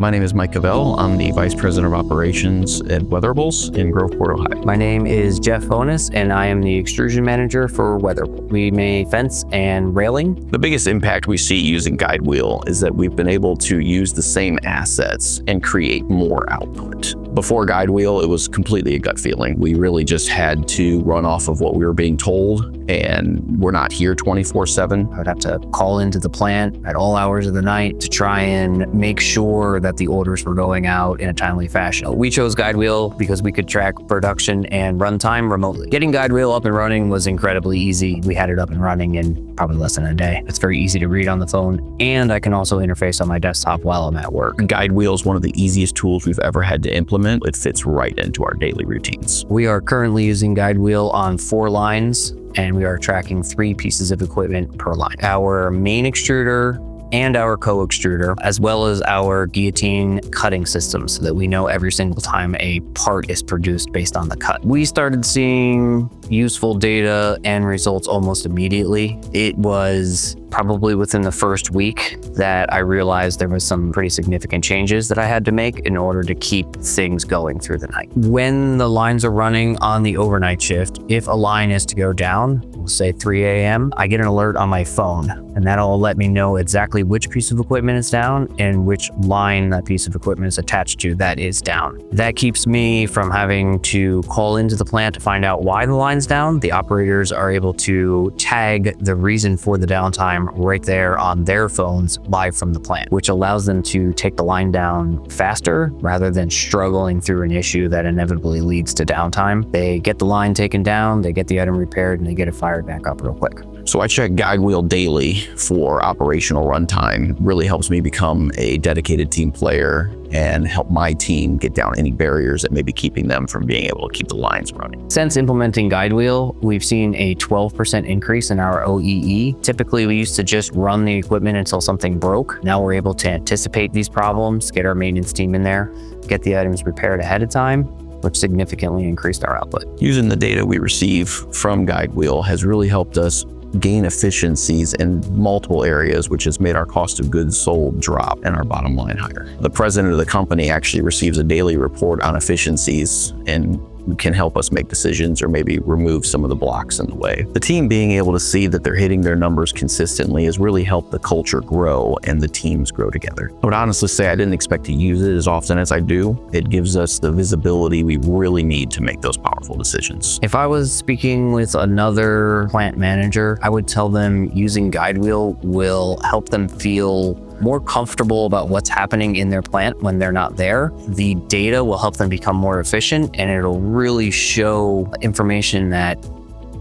My name is Mike Cavell. I'm the Vice President of Operations at Weatherables in Groveport, Ohio. My name is Jeff Honus, and I am the Extrusion Manager for Weatherables. We make fence and railing. The biggest impact we see using Guidewheel is that we've been able to use the same assets and create more output. Before Guidewheel, it was completely a gut feeling. We really just had to run off of what we were being told, and we're not here 24/7. I would have to call into the plant at all hours of the night to try and make sure that the orders were going out in a timely fashion. We chose Guidewheel because we could track production and runtime remotely. Getting Guidewheel up and running was incredibly easy. We had it up and running in probably less than a day. It's very easy to read on the phone, and I can also interface on my desktop while I'm at work. Guidewheel is one of the easiest tools we've ever had to implement. It fits right into our daily routines. We are currently using Guidewheel on 4 lines, and we are tracking 3 pieces of equipment per line. Our main extruder and our co-extruder, as well as our guillotine cutting system, so that we know every single time a part is produced based on the cut. We started seeing useful data and results almost immediately. It was probably within the first week that I realized there was some pretty significant changes that I had to make in order to keep things going through the night. When the lines are running on the overnight shift, if a line is to go down, we'll say 3 a.m., I get an alert on my phone, and that'll let me know exactly which piece of equipment is down and which line that piece of equipment is attached to that is down. That keeps me from having to call into the plant to find out why the line's down. The operators are able to tag the reason for the downtime right there on their phones live from the plant, which allows them to take the line down faster rather than struggling through an issue that inevitably leads to downtime. They get the line taken down, they get the item repaired, and they get it fired back up real quick. So I check Guidewheel daily for operational runtime. Really helps me become a dedicated team player and help my team get down any barriers that may be keeping them from being able to keep the lines running. Since implementing Guidewheel, we've seen a 12% increase in our OEE. Typically, we used to just run the equipment until something broke. Now we're able to anticipate these problems, get our maintenance team in there, get the items repaired ahead of time, which significantly increased our output. Using the data we receive from Guidewheel has really helped us gain efficiencies in multiple areas, which has made our cost of goods sold drop and our bottom line higher. The president of the company actually receives a daily report on efficiencies and can help us make decisions or maybe remove some of the blocks in the way. The team being able to see that they're hitting their numbers consistently has really helped the culture grow and the teams grow together. I would honestly say I didn't expect to use it as often as I do. It gives us the visibility we really need to make those powerful decisions. If I was speaking with another plant manager, I would tell them using Guidewheel will help them feel more comfortable about what's happening in their plant when they're not there. The data will help them become more efficient, and it'll really show information that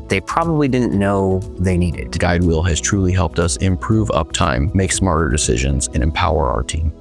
they probably didn't know they needed. Guidewheel has truly helped us improve uptime, make smarter decisions, and empower our team.